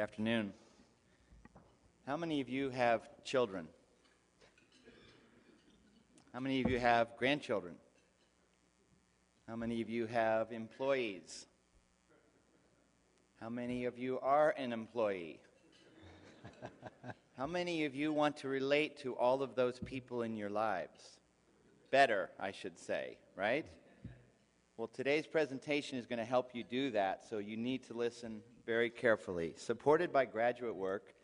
afternoon. How many of you have children? How many of you have grandchildren? How many of you have employees? How many of you are an employee? How many of you want to relate to all of those people in your lives? Better, I should say, right? Well, today's presentation is going to help you do that, so you need to listen very carefully. Supported by graduate work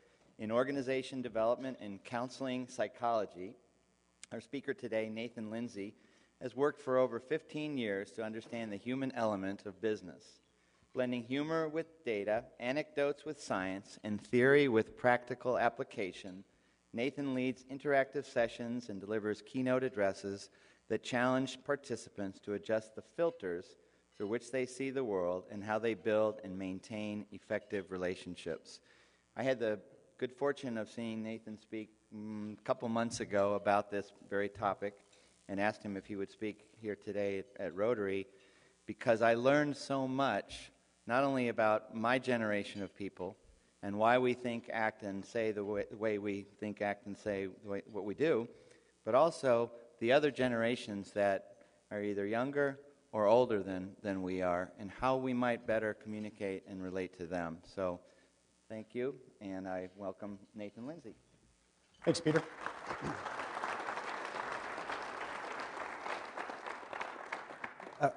in organization development and counseling psychology, our speaker today, Nathan Lindsay, has worked for over 15 years to understand the human element of business. Blending humor with data, anecdotes with science, and theory with practical application, Nathan leads interactive sessions and delivers keynote addresses that challenge participants to adjust the filters through which they see the world and how they build and maintain effective relationships. I had the good fortune of seeing Nathan speak a couple months ago about this very topic and asked him if he would speak here today at Rotary because I learned so much, not only about my generation of people and why we think, act, and say the way we think, act, and say what we do, but also the other generations that are either younger or older than we are, and how we might better communicate and relate to them. So, thank you, and I welcome Nathan Lindsay. Thanks, Peter.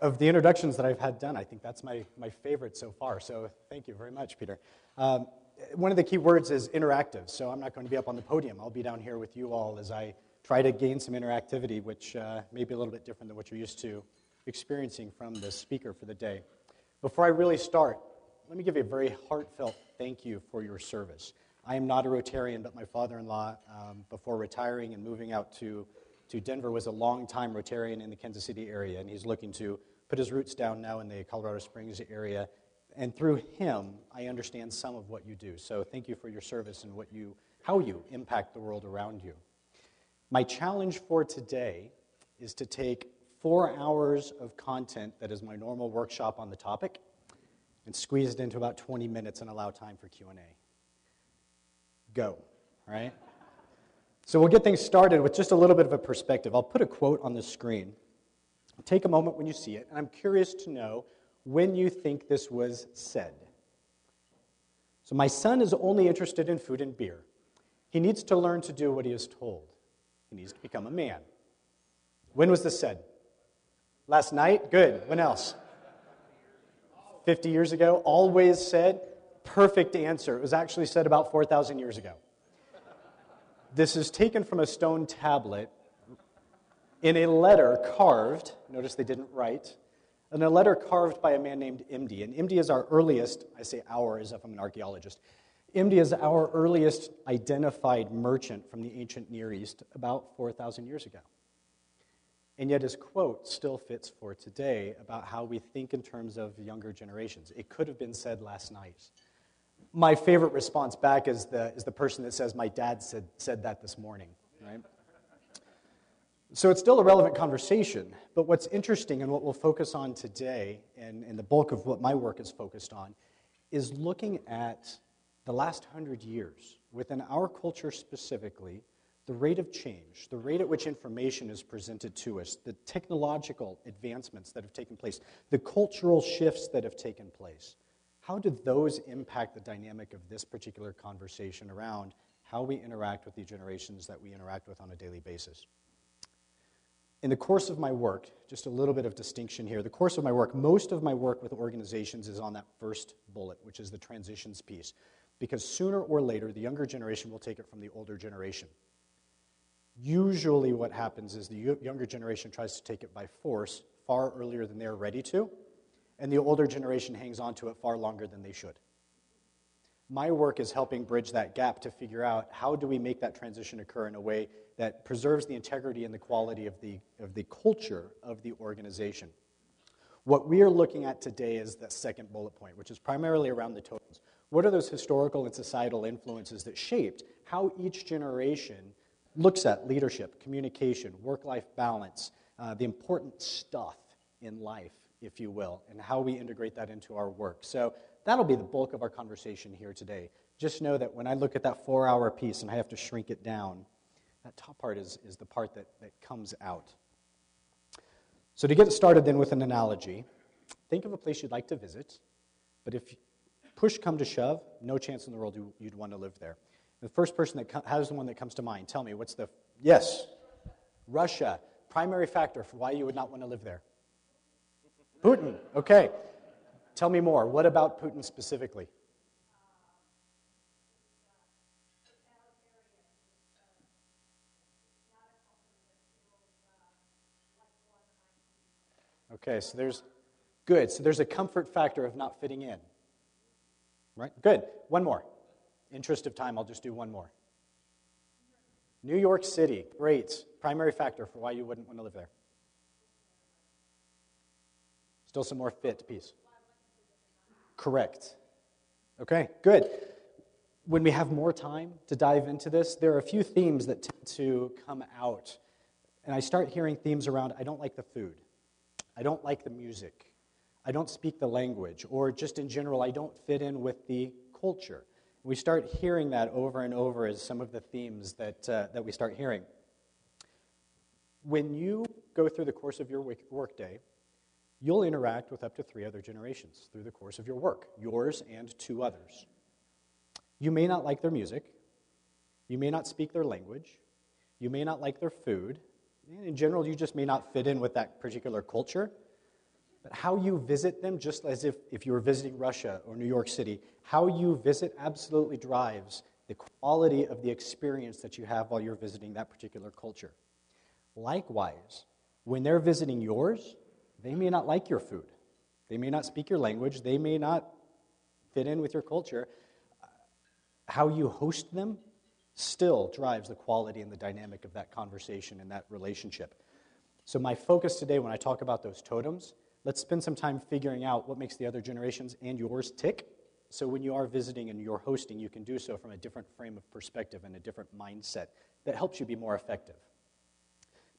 Of the introductions that I've had done, I think that's my favorite so far, so thank you very much, Peter. One of the key words is interactive, so I'm not going to be up on the podium. I'll be down here with you all as I try to gain some interactivity, which may be a little bit different than what you're used to experiencing from the speaker for the day. Before I really start, let me give you a very heartfelt thank you for your service. I am not a Rotarian, but my father-in-law, before retiring and moving out to Denver, was a long-time Rotarian in the Kansas City area, and he's looking to put his roots down now in the Colorado Springs area. And through him, I understand some of what you do. So thank you for your service and how you impact the world around you. My challenge for today is to take 4 hours of content that is my normal workshop on the topic and squeeze it into about 20 minutes and allow time for Q&A. Go, all right? So we'll get things started with just a little bit of a perspective. I'll put a quote on the screen. Take a moment when you see it, and I'm curious to know when you think this was said. So my son is only interested in food and beer. He needs to learn to do what he is told. He needs to become a man. When was this said? Last night? Good. When else? 50 years ago? Always said? Perfect answer. It was actually said about 4,000 years ago. This is taken from a stone tablet in a letter carved, notice they didn't write, in a letter carved by a man named Imdi. And Imdi is our earliest, I say our as if I'm an archaeologist, Imdi is our earliest identified merchant from the ancient Near East about 4,000 years ago. And yet his quote still fits for today about how we think in terms of younger generations. It could have been said last night. My favorite response back is the person that says, my dad said that this morning, right? So it's still a relevant conversation, but what's interesting and what we'll focus on today, and the bulk of what my work is focused on, is looking at the last 100 years, within our culture specifically, the rate of change, the rate at which information is presented to us, the technological advancements that have taken place, the cultural shifts that have taken place. How do those impact the dynamic of this particular conversation around how we interact with the generations that we interact with on a daily basis? In the course of my work, just a little bit of distinction here, the course of my work, most of my work with organizations is on that first bullet, which is the transitions piece, because sooner or later, the younger generation will take it from the older generation. Usually what happens is the younger generation tries to take it by force far earlier than they're ready to, and the older generation hangs on to it far longer than they should. My work is helping bridge that gap to figure out how do we make that transition occur in a way that preserves the integrity and the quality of the culture of the organization. What we are looking at today is the second bullet point, which is primarily around the totems. What are those historical and societal influences that shaped how each generation looks at leadership, communication, work-life balance, the important stuff in life, if you will, and how we integrate that into our work. So that'll be the bulk of our conversation here today. Just know that when I look at that 4-hour piece and I have to shrink it down, that top part is the part that comes out. So to get it started then with an analogy, think of a place you'd like to visit, but if push come to shove, no chance in the world you'd want to live there. The first person that has the one that comes to mind, tell me, what's the... Yes. Russia. Primary factor for why you would not want to live there. Putin. Okay. Tell me more. What about Putin specifically? Okay, so there's a comfort factor of not fitting in. Right? Good. One more. Interest of time, I'll just do one more. New York City. Great. Primary factor for why you wouldn't want to live there. Still some more fit piece. Correct. Okay, good. When we have more time to dive into this, there are a few themes that tend to come out. And I start hearing themes around, I don't like the food. I don't like the music. I don't speak the language. Or just in general, I don't fit in with the culture. We start hearing that over and over as some of the themes that we start hearing. When you go through the course of your workday, you'll interact with up to 3 other generations through the course of your work, yours and 2 others. You may not like their music. You may not speak their language. You may not like their food. In general, you just may not fit in with that particular culture. But how you visit them, just as if you were visiting Russia or New York City, how you visit absolutely drives the quality of the experience that you have while you're visiting that particular culture. Likewise, when they're visiting yours, they may not like your food. They may not speak your language. They may not fit in with your culture. How you host them still drives the quality and the dynamic of that conversation and that relationship. So my focus today when I talk about those totems, let's spend some time figuring out what makes the other generations and yours tick. So when you are visiting and you're hosting, you can do so from a different frame of perspective and a different mindset that helps you be more effective.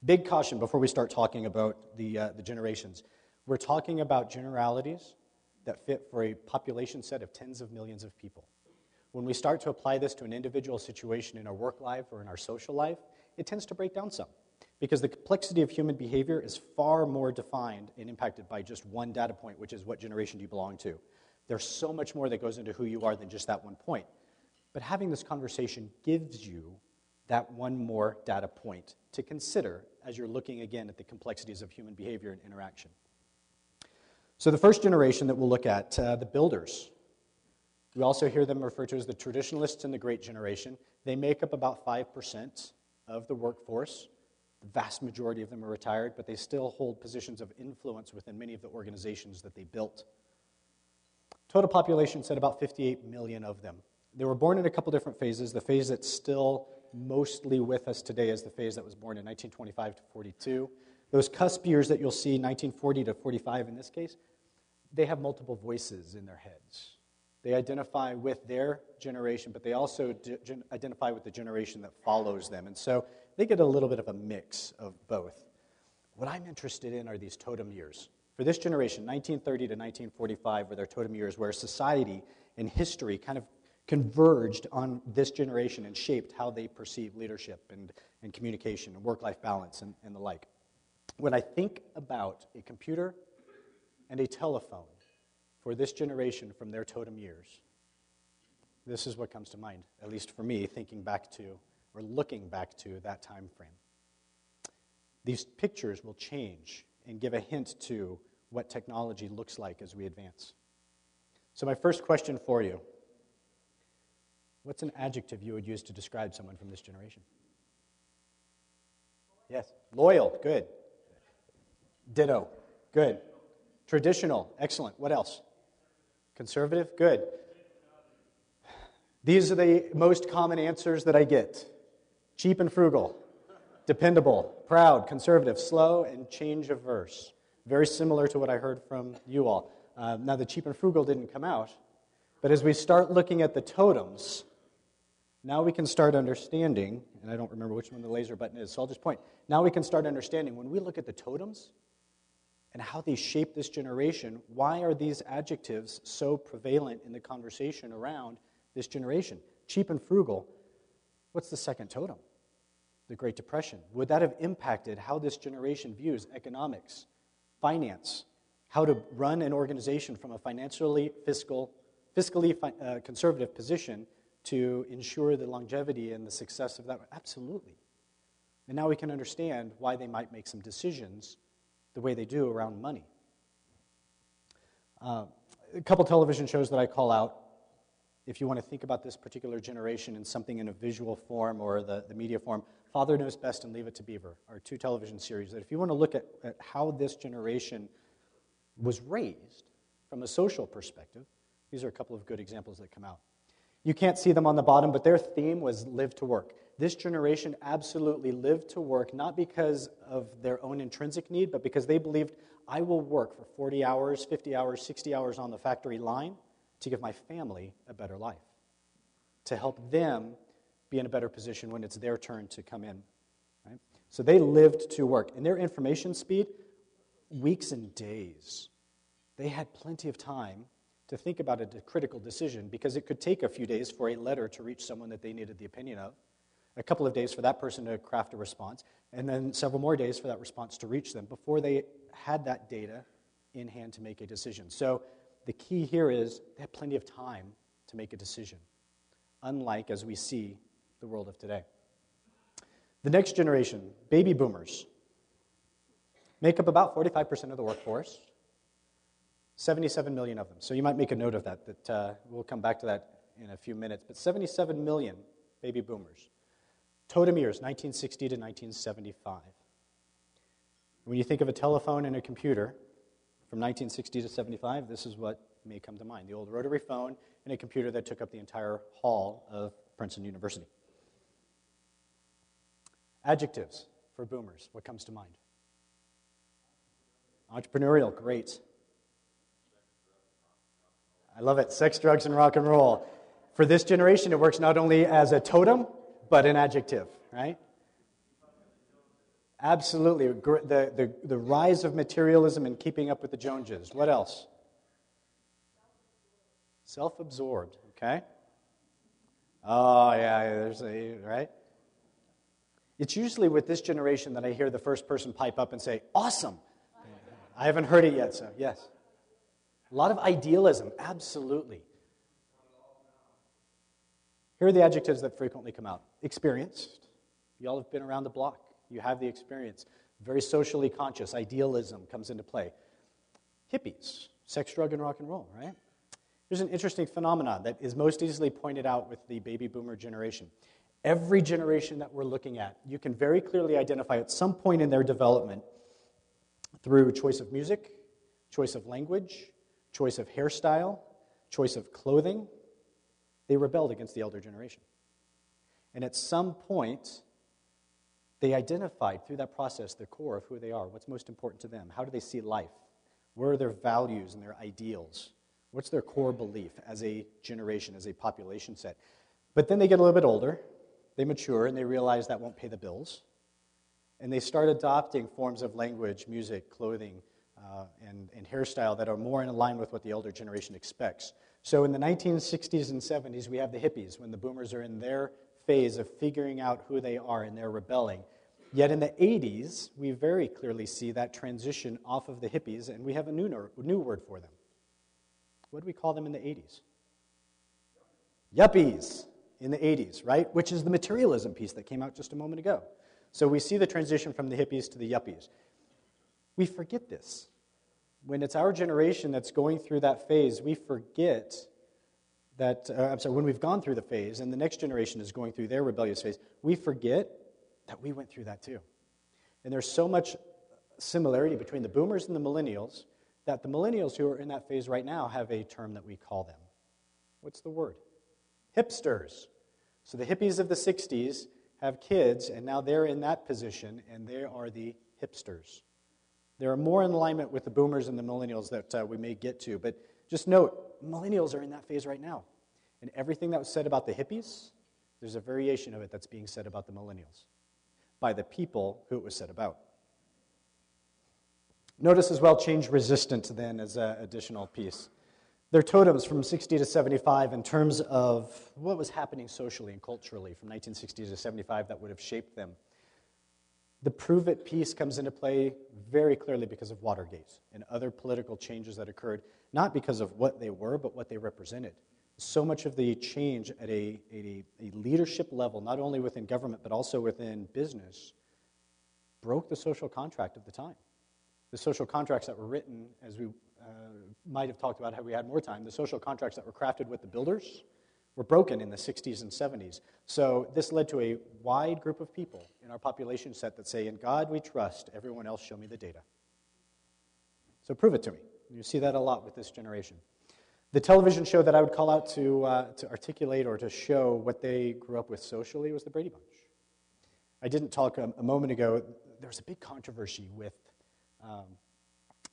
Big caution before we start talking about the generations. We're talking about generalities that fit for a population set of tens of millions of people. When we start to apply this to an individual situation in our work life or in our social life, it tends to break down some. Because the complexity of human behavior is far more defined and impacted by just one data point, which is what generation do you belong to. There's so much more that goes into who you are than just that one point. But having this conversation gives you that one more data point to consider as you're looking again at the complexities of human behavior and interaction. So the first generation that we'll look at, the builders. We also hear them referred to as the traditionalists and the great generation. They make up about 5% of the workforce. The vast majority of them are retired, but they still hold positions of influence within many of the organizations that they built. Total population said about 58 million of them. They were born in a couple different phases. The phase that's still mostly with us today is the phase that was born in 1925 to 42. Those cusp years that you'll see, 1940 to 45 in this case, they have multiple voices in their heads. They identify with their generation, but they also identify with the generation that follows them. And so they get a little bit of a mix of both. What I'm interested in are these totem years. For this generation, 1930 to 1945 were their totem years, where society and history kind of converged on this generation and shaped how they perceive leadership and communication and work-life balance and the like. When I think about a computer and a telephone for this generation from their totem years, this is what comes to mind, at least for me, thinking back to or looking back to that time frame. These pictures will change and give a hint to what technology looks like as we advance. So my first question for you, what's an adjective you would use to describe someone from this generation? Yes. Loyal, good. Ditto, good. Traditional, excellent. What else? Conservative, good. These are the most common answers that I get. Cheap and frugal, dependable, proud, conservative, slow, and change averse. Very similar to what I heard from you all. Now, the cheap and frugal didn't come out, but as we start looking at the totems, now we can start understanding, and I don't remember which one the laser button is, so I'll just point. Now we can start understanding, when we look at the totems, and how they shape this generation. Why are these adjectives so prevalent in the conversation around this generation? Cheap and frugal. What's the second totem? The Great Depression. Would that have impacted how this generation views economics, finance, how to run an organization from a fiscally conservative position to ensure the longevity and the success of that? Absolutely. And now we can understand why they might make some decisions the way they do around money. A couple television shows that I call out, if you want to think about this particular generation in something in a visual form or the media form. Father Knows Best and Leave It to Beaver are two television series that if you want to look at how this generation was raised from a social perspective, these are a couple of good examples that come out. You can't see them on the bottom, but their theme was live to work. This generation absolutely lived to work, not because of their own intrinsic need, but because they believed, I will work for 40 hours, 50 hours, 60 hours on the factory line to give my family a better life, to help them be in a better position when it's their turn to come in. Right? So they lived to work. And their information speed, weeks and days. They had plenty of time to think about a critical decision because it could take a few days for a letter to reach someone that they needed the opinion of, a couple of days for that person to craft a response, and then several more days for that response to reach them before they had that data in hand to make a decision. So the key here is they have plenty of time to make a decision, unlike as we see the world of today. The next generation, baby boomers, make up about 45% of the workforce, 77 million of them. So you might make a note of that we'll come back to that in a few minutes. But 77 million baby boomers. Totem years, 1960 to 1975. When you think of a telephone and a computer from 1960 to 75, this is what may come to mind. The old rotary phone and a computer that took up the entire hall of Princeton University. Adjectives for boomers. What comes to mind? Entrepreneurial, great. I love it. Sex, drugs, and rock and roll. For this generation, it works not only as a totem, but an adjective, right? Absolutely. The rise of materialism and keeping up with the Joneses. What else? Self-absorbed, okay? Oh, yeah, right? It's usually with this generation that I hear the first person pipe up and say, awesome. I haven't heard it yet, so yes. A lot of idealism, absolutely. Here are the adjectives that frequently come out. Experienced. You all have been around the block. You have the experience. Very socially conscious. Idealism comes into play. Hippies. Sex, drug, and rock and roll, right? There's an interesting phenomenon that is most easily pointed out with the baby boomer generation. Every generation that we're looking at, you can very clearly identify at some point in their development through choice of music, choice of language, choice of hairstyle, choice of clothing. They rebelled against the elder generation. And at some point, they identified through that process the core of who they are, what's most important to them, how do they see life, where are their values and their ideals, what's their core belief as a generation, as a population set. But then they get a little bit older, they mature, and they realize that won't pay the bills. And they start adopting forms of language, music, clothing, and hairstyle that are more in line with what the elder generation expects. So in the 1960s and 70s, we have the hippies, when the boomers are in their phase of figuring out who they are and they're rebelling. Yet in the 80s, we very clearly see that transition off of the hippies, and we have a new word for them. What do we call them in the 80s? Yuppies in the 80s, right? Which is the materialism piece that came out just a moment ago. So we see the transition from the hippies to the yuppies. We forget this. When it's our generation that's going through that phase, we forget that, when we've gone through the phase and the next generation is going through their rebellious phase, we forget that we went through that too. And there's so much similarity between the boomers and the millennials that the millennials who are in that phase right now have a term that we call them. What's the word? Hipsters. So the hippies of the 60s have kids, and now they're in that position, and they are the hipsters. They're more in alignment with the boomers and the millennials that we may get to, but just note, millennials are in that phase right now. And everything that was said about the hippies, there's a variation of it that's being said about the millennials by the people who it was said about. Notice as well change resistant then as an additional piece. Their totems from 60 to 75 in terms of what was happening socially and culturally from 1960 to 75 that would have shaped them. The prove it piece comes into play very clearly because of Watergate and other political changes that occurred, not because of what they were, but what they represented. So much of the change at a leadership level, not only within government, but also within business, broke the social contract of the time. The social contracts that were written, as we might have talked about had we had more time, the social contracts that were crafted with the builders were broken in the 60s and 70s. So this led to a wide group of people in our population set that say, in God we trust, everyone else show me the data. So prove it to me. You see that a lot with this generation. The television show that I would call out to articulate or to show what they grew up with socially was the Brady Bunch. I didn't talk a moment ago, there was a big controversy with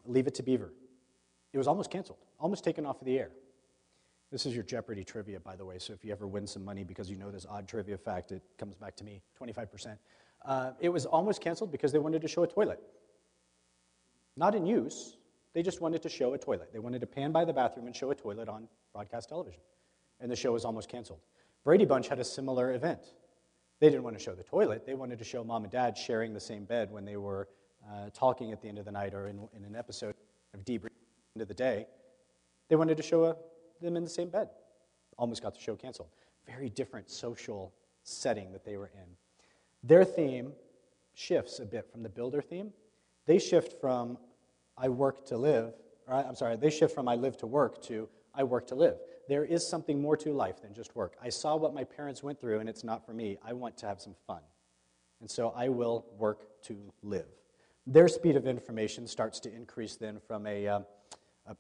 Leave It to Beaver. It was almost canceled, almost taken off of the air. This is your Jeopardy trivia, by the way, so if you ever win some money because you know this odd trivia fact, it comes back to me, 25%. It was almost canceled because they wanted to show a toilet. Not in use, they just wanted to show a toilet. They wanted to pan by the bathroom and show a toilet on broadcast television. And the show was almost canceled. Brady Bunch had a similar event. They didn't want to show the toilet, they wanted to show mom and dad sharing the same bed when they were talking at the end of the night or in an episode of debriefing at the end of the day. They wanted to show them in the same bed. Almost got the show canceled. Very different social setting that they were in. Their theme shifts a bit from the builder theme. They shift from I work to live, they shift from I live to work to I work to live. There is something more to life than just work. I saw what my parents went through and it's not for me. I want to have some fun. And so I will work to live. Their speed of information starts to increase then from a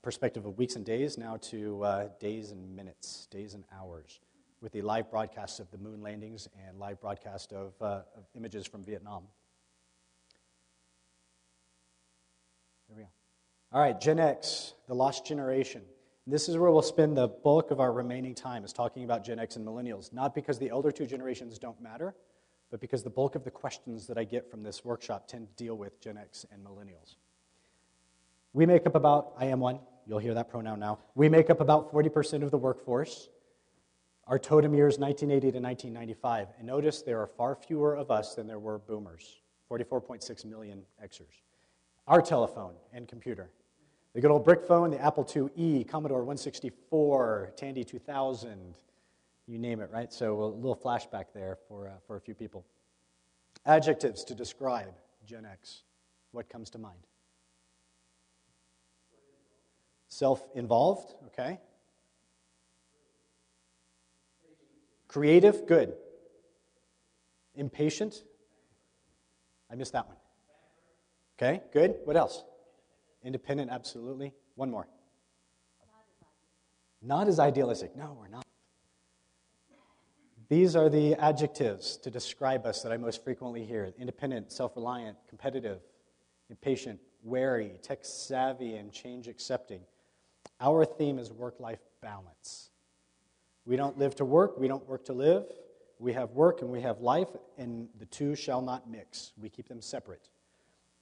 perspective of weeks and days now to days and minutes, days and hours, with the live broadcasts of the moon landings and live broadcast of images from Vietnam. There we go. All right, Gen X, the lost generation. This is where we'll spend the bulk of our remaining time is talking about Gen X and millennials, not because the elder two generations don't matter, but because the bulk of the questions that I get from this workshop tend to deal with Gen X and millennials. We make up about, I am one, you'll hear that pronoun now. We make up about 40% of the workforce. Our totem year is 1980 to 1995. And notice there are far fewer of us than there were boomers, 44.6 million Xers. Our telephone and computer. The good old brick phone, the Apple IIe, Commodore 164, Tandy 2000, you name it, right? So a little flashback there for a few people. Adjectives to describe Gen X. What comes to mind? Self-involved, okay. Creative, good. Impatient? I missed that one. Okay, good. What else? Independent, absolutely. One more. Not as idealistic. No, we're not. These are the adjectives to describe us that I most frequently hear. Independent, self-reliant, competitive, impatient, wary, tech-savvy, and change-accepting. Our theme is work-life balance. We don't live to work, we don't work to live. We have work and we have life, and the two shall not mix. We keep them separate.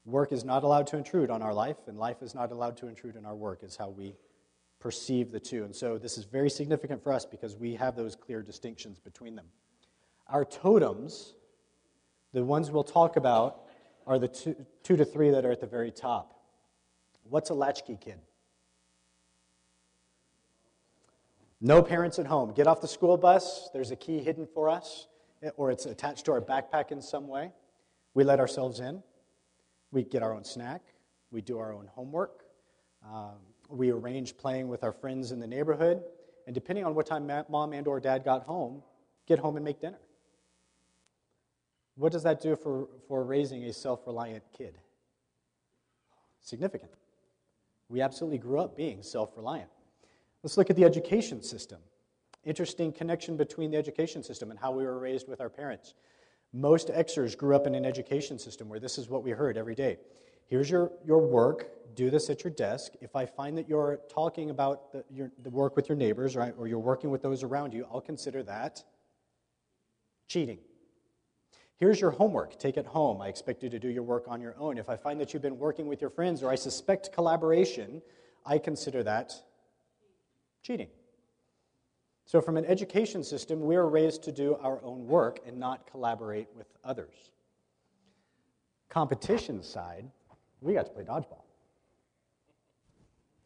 Work is not allowed to intrude on our life, and life is not allowed to intrude on our work, is how we perceive the two. And so this is very significant for us because we have those clear distinctions between them. Our totems, the ones we'll talk about, are the two to three that are at the very top. What's a latchkey kid? No parents at home. Get off the school bus, there's a key hidden for us, or it's attached to our backpack in some way. We let ourselves in. We get our own snack. We do our own homework. We arrange playing with our friends in the neighborhood. And depending on what time mom and or dad got home, get home and make dinner. What does that do for raising a self-reliant kid? Significant. We absolutely grew up being self-reliant. Let's look at the education system. Interesting connection between the education system and how we were raised with our parents. Most Xers grew up in an education system where this is what we heard every day. Here's your work. Do this at your desk. If I find that you're talking about the work with your neighbors, right, or you're working with those around you, I'll consider that cheating. Here's your homework. Take it home. I expect you to do your work on your own. If I find that you've been working with your friends or I suspect collaboration, I consider that cheating. So from an education system, we are raised to do our own work and not collaborate with others. Competition side, we got to play dodgeball.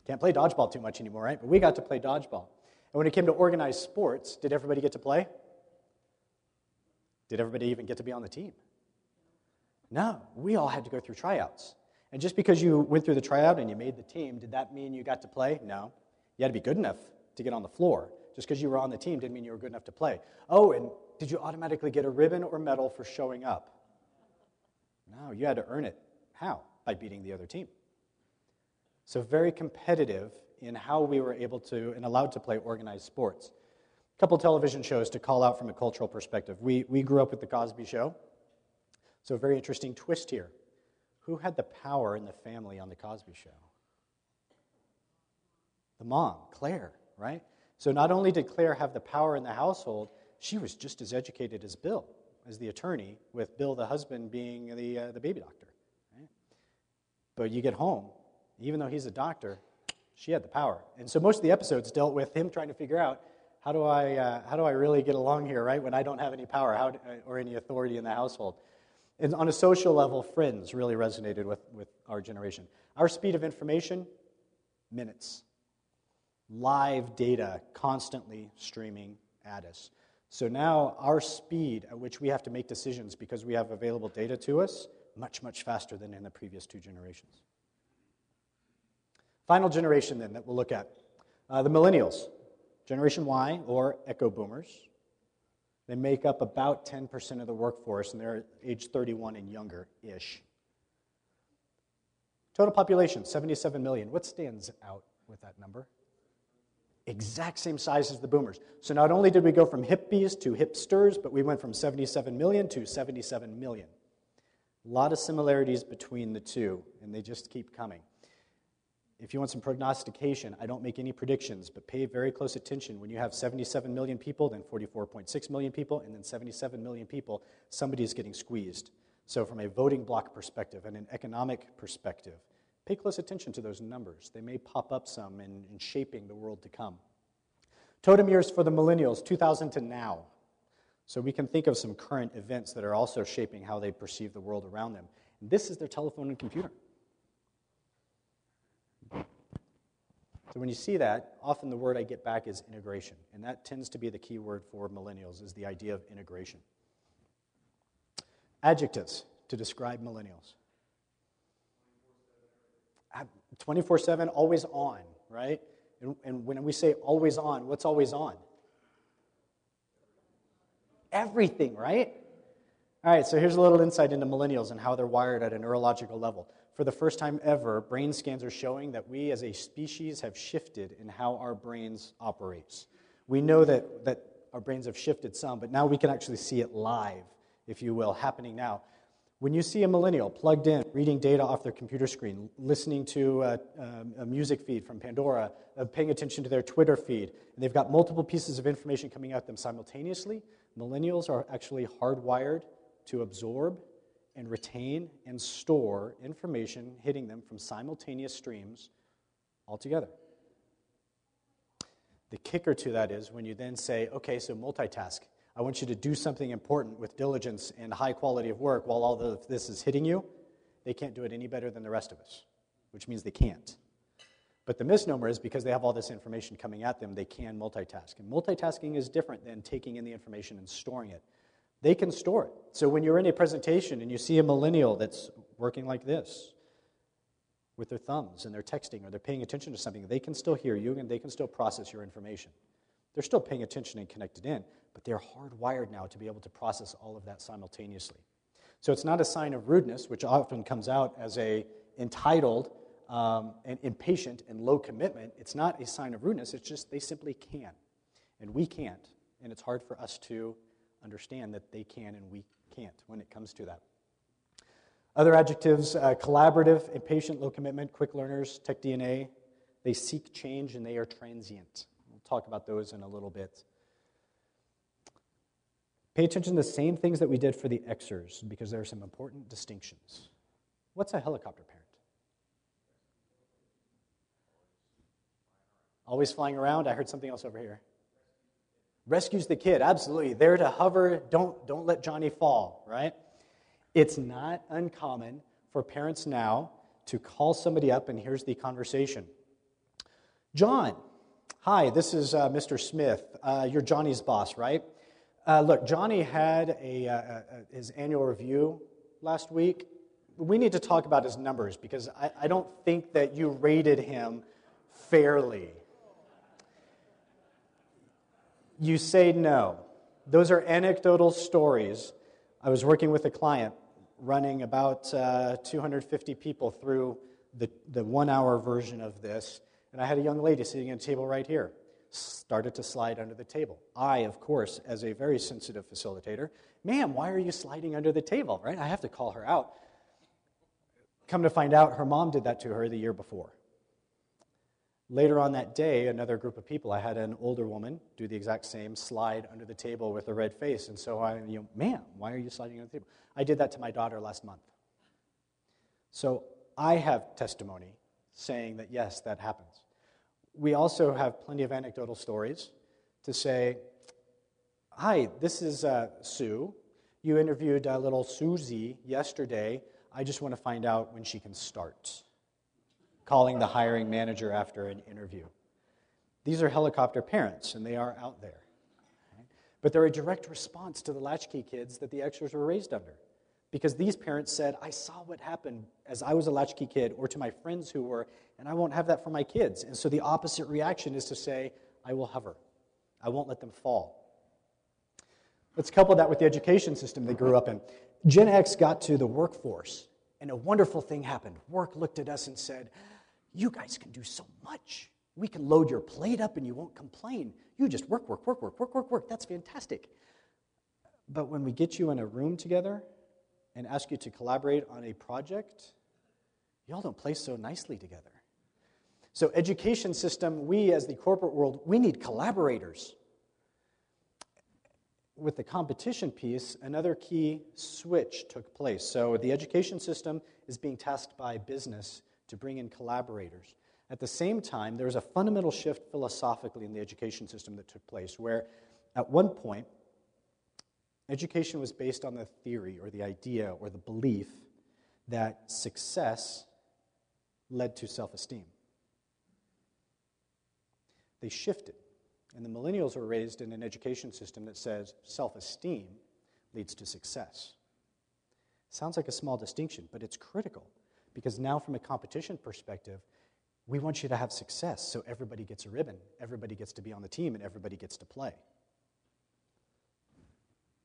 Can't play dodgeball too much anymore, right? But we got to play dodgeball. And when it came to organized sports, did everybody get to play? Did everybody even get to be on the team? No, we all had to go through tryouts. And just because you went through the tryout and you made the team, did that mean you got to play? No. You had to be good enough to get on the floor. Just because you were on the team didn't mean you were good enough to play. Oh, and did you automatically get a ribbon or medal for showing up? No, you had to earn it. How? By beating the other team. So very competitive in how we were able to and allowed to play organized sports. A couple television shows to call out from a cultural perspective. We grew up with The Cosby Show. So a very interesting twist here. Who had the power in the family on The Cosby Show? The mom, Claire, right? So not only did Claire have the power in the household, she was just as educated as Bill, as the attorney, with Bill, the husband, being the baby doctor. Right? But you get home, even though he's a doctor, she had the power. And so most of the episodes dealt with him trying to figure out, how do I really get along here, right, when I don't have any power or any authority in the household? And on a social level, Friends really resonated with our generation. Our speed of information, minutes. Live data constantly streaming at us. So now our speed at which we have to make decisions because we have available data to us, much, much faster than in the previous two generations. Final generation then that we'll look at, the millennials, Generation Y or Echo Boomers. They make up about 10% of the workforce, and they're age 31 and younger-ish. Total population, 77 million. What stands out with that number? Exact same size as the boomers. So not only did we go from hippies to hipsters, but we went from 77 million to 77 million. A lot of similarities between the two, and they just keep coming. If you want some prognostication, I don't make any predictions, but pay very close attention. When you have 77 million people, then 44.6 million people, and then 77 million people, somebody is getting squeezed. So from a voting block perspective and an economic perspective, pay close attention to those numbers. They may pop up some in shaping the world to come. Totem years for the millennials, 2000 to now. So we can think of some current events that are also shaping how they perceive the world around them. And this is their telephone and computer. So when you see that, often the word I get back is integration. And that tends to be the key word for millennials, is the idea of integration. Adjectives to describe millennials. 24/7, always on, right? And when we say always on, what's always on? Everything, right? All right, so here's a little insight into millennials and how they're wired at a neurological level. For the first time ever, brain scans are showing that we as a species have shifted in how our brains operates. We know that our brains have shifted some, but now we can actually see it live, if you will, happening now. When you see a millennial plugged in, reading data off their computer screen, listening to a music feed from Pandora, paying attention to their Twitter feed, and they've got multiple pieces of information coming at them simultaneously, millennials are actually hardwired to absorb and retain and store information hitting them from simultaneous streams altogether. The kicker to that is when you then say, okay, so multitask. I want you to do something important with diligence and high quality of work while all of this is hitting you. They can't do it any better than the rest of us, which means they can't. But the misnomer is because they have all this information coming at them, they can multitask. And multitasking is different than taking in the information and storing it. They can store it. So when you're in a presentation and you see a millennial that's working like this with their thumbs and they're texting or they're paying attention to something, they can still hear you and they can still process your information. They're still paying attention and connected in, but they're hardwired now to be able to process all of that simultaneously. So it's not a sign of rudeness, which often comes out as a entitled and impatient and low commitment. It's not a sign of rudeness, it's just they simply can. And we can't. And it's hard for us to understand that they can and we can't when it comes to that. Other adjectives, collaborative, impatient, low commitment, quick learners, tech DNA. They seek change and they are transient. We'll talk about those in a little bit. Pay attention to the same things that we did for the Xers, because there are some important distinctions. What's a helicopter parent? Always flying around. I heard something else over here. Rescues the kid, absolutely. There to hover, don't let Johnny fall, right? It's not uncommon for parents now to call somebody up, and here's the conversation. John, hi, this is Mr. Smith. You're Johnny's boss, right? Look, Johnny had his annual review last week. We need to talk about his numbers because I don't think that you rated him fairly. You say no. Those are anecdotal stories. I was working with a client running about 250 people through the 1-hour version of this, and I had a young lady sitting at a table right here. Started to slide under the table. I, of course, as a very sensitive facilitator, ma'am, why are you sliding under the table, right? I have to call her out. Come to find out, her mom did that to her the year before. Later on that day, another group of people, I had an older woman do the exact same, slide under the table with a red face. And so ma'am, why are you sliding under the table? I did that to my daughter last month. So I have testimony saying that, yes, that happens. We also have plenty of anecdotal stories to say, hi, this is Sue. You interviewed little Susie yesterday. I just want to find out when she can start. Calling the hiring manager after an interview. These are helicopter parents, and they are out there. Right? But they're a direct response to the latchkey kids that the Xers were raised under. Because these parents said, I saw what happened as I was a latchkey kid, or to my friends who were, and I won't have that for my kids. And so the opposite reaction is to say, I will hover. I won't let them fall. Let's couple that with the education system they grew up in. Gen X got to the workforce, and a wonderful thing happened. Work looked at us and said, you guys can do so much. We can load your plate up and you won't complain. You just work. That's fantastic. But when we get you in a room together and ask you to collaborate on a project, y'all don't play so nicely together. So education system, we as the corporate world, we need collaborators. With the competition piece, another key switch took place. So the education system is being tasked by business to bring in collaborators. At the same time, there was a fundamental shift philosophically in the education system that took place, where at one point, education was based on the theory or the idea or the belief that success led to self-esteem. They shifted, and the millennials were raised in an education system that says self-esteem leads to success. Sounds like a small distinction, but it's critical. Because now from a competition perspective, we want you to have success so everybody gets a ribbon, everybody gets to be on the team, and everybody gets to play.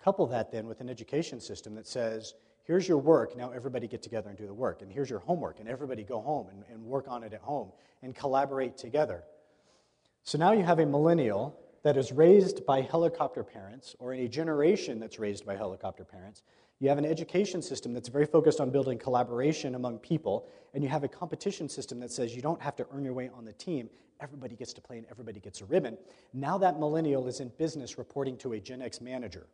Couple that then with an education system that says, here's your work, now everybody get together and do the work, and here's your homework, and everybody go home and work on it at home and collaborate together. So now you have a millennial that is raised by helicopter parents, or in a generation that's raised by helicopter parents. You have an education system that's very focused on building collaboration among people, and you have a competition system that says you don't have to earn your way on the team. Everybody gets to play and everybody gets a ribbon. Now that millennial is in business reporting to a Gen X manager.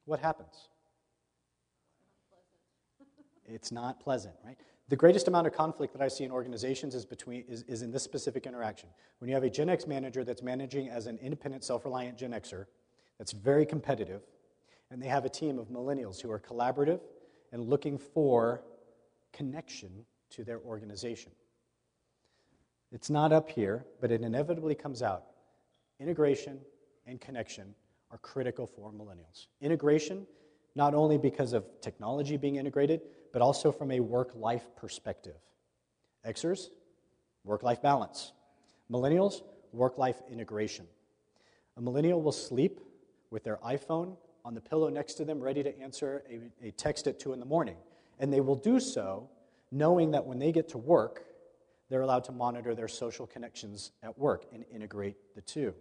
What happens? It's not pleasant, right? The greatest amount of conflict that I see in organizations is in this specific interaction. When you have a Gen X manager that's managing as an independent, self-reliant Gen Xer, that's very competitive, and they have a team of millennials who are collaborative and looking for connection to their organization. It's not up here, but it inevitably comes out. Integration and connection are critical for millennials. Integration, not only because of technology being integrated, but also from a work-life perspective. Xers, work-life balance. Millennials, work-life integration. A millennial will sleep with their iPhone on the pillow next to them, ready to answer a text at 2 in the morning. And they will do so knowing that when they get to work, they're allowed to monitor their social connections at work and integrate the two.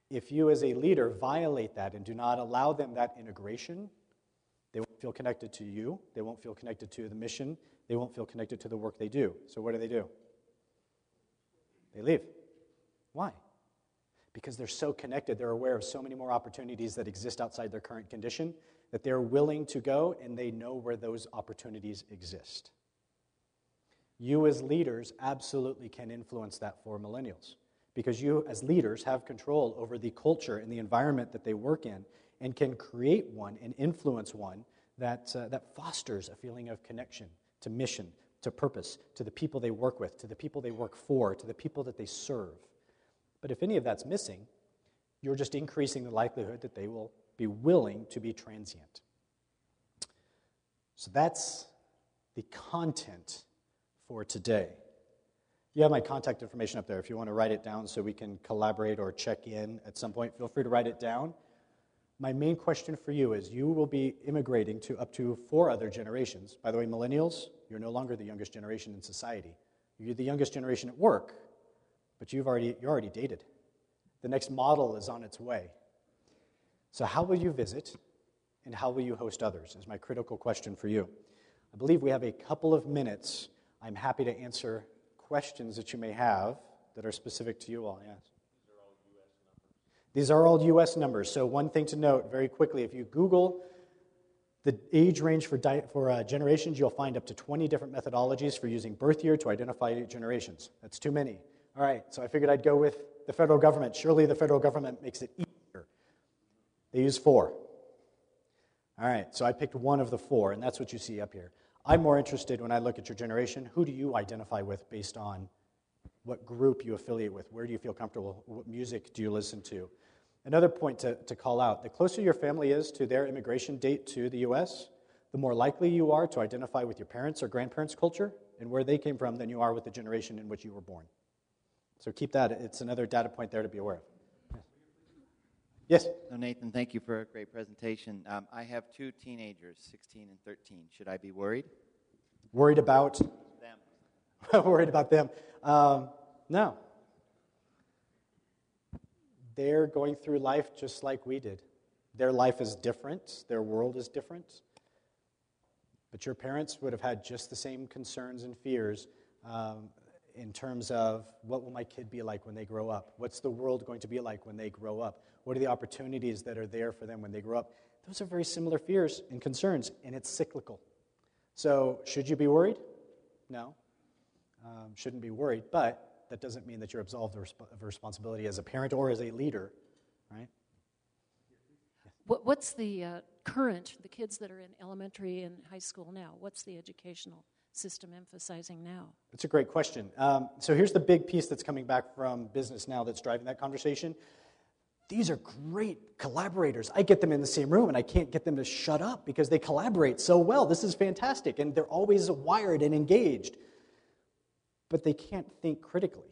If you as a leader violate that and do not allow them that integration, they won't feel connected to you, they won't feel connected to the mission, they won't feel connected to the work they do. So what do? They leave. Why? because they're so connected, they're aware of so many more opportunities that exist outside their current condition that they're willing to go and they know where those opportunities exist. You as leaders absolutely can influence that for millennials because you as leaders have control over the culture and the environment that they work in and can create one and influence one that fosters a feeling of connection to mission, to purpose, to the people they work with, to the people they work for, to the people that they serve. But if any of that's missing, you're just increasing the likelihood that they will be willing to be transient. So that's the content for today. You have my contact information up there. If you want to write it down so we can collaborate or check in at some point, feel free to write it down. My main question for you is you will be immigrating to up to 4 other generations. By the way, millennials, you're no longer the youngest generation in society. You're the youngest generation at work, but you're already dated. The next model is on its way. So how will you visit and how will you host others is my critical question for you. I believe we have a couple of minutes. I'm happy to answer questions that you may have that are specific to you all. Yes. These are all U.S. numbers. So one thing to note very quickly, if you Google the age range for generations, you'll find up to 20 different methodologies for using birth year to identify generations. That's too many. All right, so I figured I'd go with the federal government. Surely the federal government makes it easier. They use 4. All right, so I picked one of the 4, and that's what you see up here. I'm more interested when I look at your generation, who do you identify with based on what group you affiliate with? Where do you feel comfortable? What music do you listen to? Another point to call out, the closer your family is to their immigration date to the U.S., the more likely you are to identify with your parents' or grandparents' culture and where they came from than you are with the generation in which you were born. So keep that. It's another data point there to be aware of. Yes? So Nathan, thank you for a great presentation. I have 2 teenagers, 16 and 13. Should I be worried? Worried about? Them. Worried about them. No. They're going through life just like we did. Their life is different. Their world is different. But your parents would have had just the same concerns and fears in terms of what will my kid be like when they grow up? What's the world going to be like when they grow up? What are the opportunities that are there for them when they grow up? Those are very similar fears and concerns, and it's cyclical. So should you be worried? No. Shouldn't be worried, but that doesn't mean that you're absolved of responsibility as a parent or as a leader, right? What's the kids that are in elementary and high school now, what's the educational system emphasizing now? That's a great question. So here's the big piece that's coming back from business now that's driving that conversation. These are great collaborators. I get them in the same room, and I can't get them to shut up because they collaborate so well. This is fantastic, and they're always wired and engaged. But they can't think critically.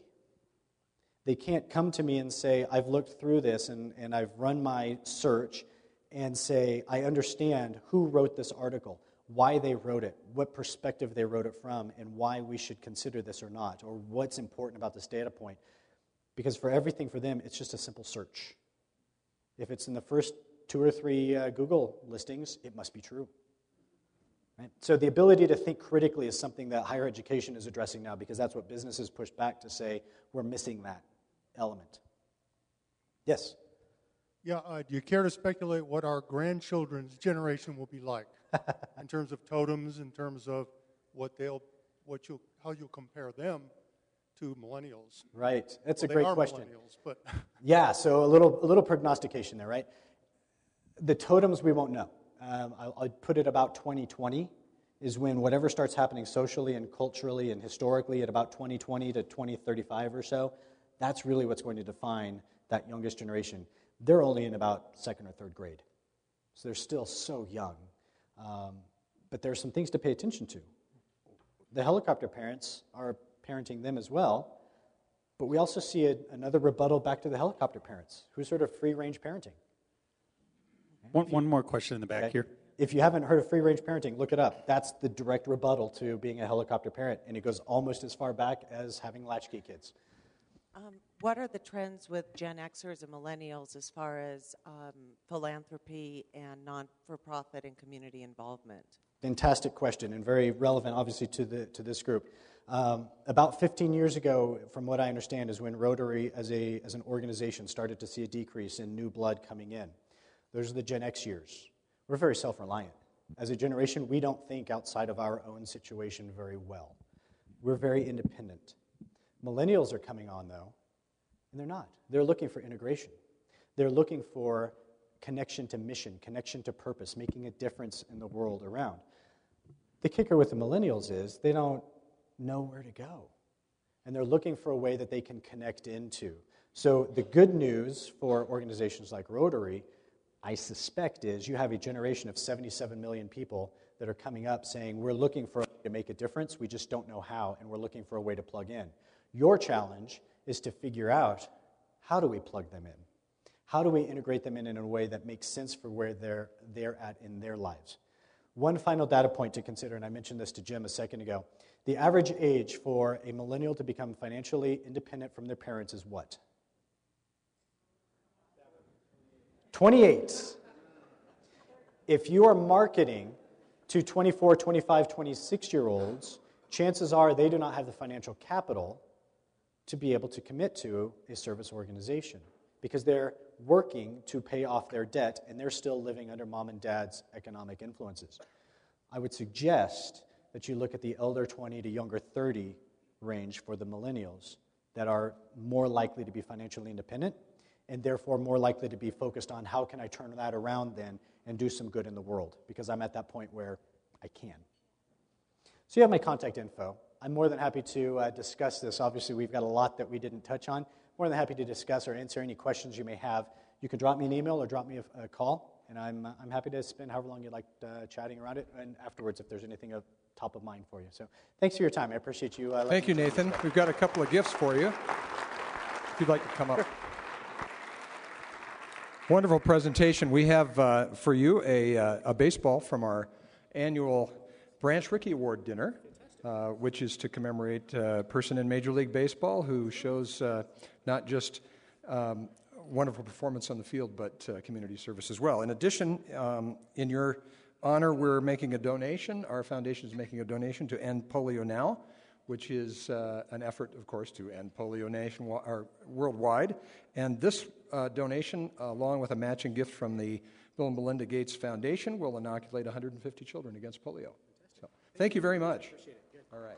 They can't come to me and say, I've looked through this and I've run my search and say, I understand who wrote this article, why they wrote it, what perspective they wrote it from, and why we should consider this or not, or what's important about this data point. Because for everything for them, it's just a simple search. If it's in the first 2 or 3 Google listings, it must be true. Right? So the ability to think critically is something that higher education is addressing now because that's what businesses push back to say, we're missing that element. Yes? Yeah, do you care to speculate what our grandchildren's generation will be like in terms of totems, in terms of how you'll compare them to millennials? Right, that's well, a great question. Millennials, but yeah, so a little prognostication there, right? The totems we won't know. I'll put it about 2020 is when whatever starts happening socially and culturally and historically at about 2020 to 2035 or so, that's really what's going to define that youngest generation. They're only in about 2nd or 3rd grade, so they're still so young. But there are some things to pay attention to. The helicopter parents are parenting them as well, but we also see another rebuttal back to the helicopter parents, who's sort of free-range parenting. One more question in the back here. If you haven't heard of free-range parenting, look it up. That's the direct rebuttal to being a helicopter parent, and it goes almost as far back as having latchkey kids. What are the trends with Gen Xers and millennials as far as philanthropy and non-for-profit and community involvement? Fantastic question, and very relevant, obviously, to this group. About 15 years ago, from what I understand, is when Rotary, as an organization, started to see a decrease in new blood coming in. Those are the Gen X years. We're very self-reliant. As a generation, we don't think outside of our own situation very well. We're very independent. Millennials are coming on, though, and they're not. They're looking for integration. They're looking for connection to mission, connection to purpose, making a difference in the world around. The kicker with the millennials is they don't know where to go, and they're looking for a way that they can connect into. So the good news for organizations like Rotary, I suspect, is you have a generation of 77 million people that are coming up saying, we're looking for a way to make a difference, we just don't know how, and we're looking for a way to plug in. Your challenge is to figure out, how do we plug them in? How do we integrate them in a way that makes sense for where they're at in their lives? One final data point to consider, and I mentioned this to Jim a second ago. The average age for a millennial to become financially independent from their parents is what? 28. If you are marketing to 24, 25, 26-year-olds, chances are they do not have the financial capital to be able to commit to a service organization because they're working to pay off their debt and they're still living under mom and dad's economic influences. I would suggest that you look at the elder 20 to younger 30 range for the millennials that are more likely to be financially independent and therefore more likely to be focused on how can I turn that around then and do some good in the world, because I'm at that point where I can. So you have my contact info. I'm more than happy to discuss this. Obviously, we've got a lot that we didn't touch on. More than happy to discuss or answer any questions you may have. You can drop me an email or drop me a call, and I'm happy to spend however long you'd like chatting around it, and afterwards if there's anything of top of mind for you. So thanks for your time. I appreciate you. Thank you, Nathan. We've got a couple of gifts for you, if you'd like to come up. Sure. Wonderful presentation. We have for you a baseball from our annual Branch Rickey Award dinner, which is to commemorate a person in Major League Baseball who shows not just wonderful performance on the field, but community service as well. In addition, in your honor, we're making a donation. Our foundation is making a donation to End Polio Now, which is an effort, of course, to end polio worldwide. And this donation, along with a matching gift from the Bill and Melinda Gates Foundation, will inoculate 150 children against polio. So, thank you very much. Appreciate it. Good. All right.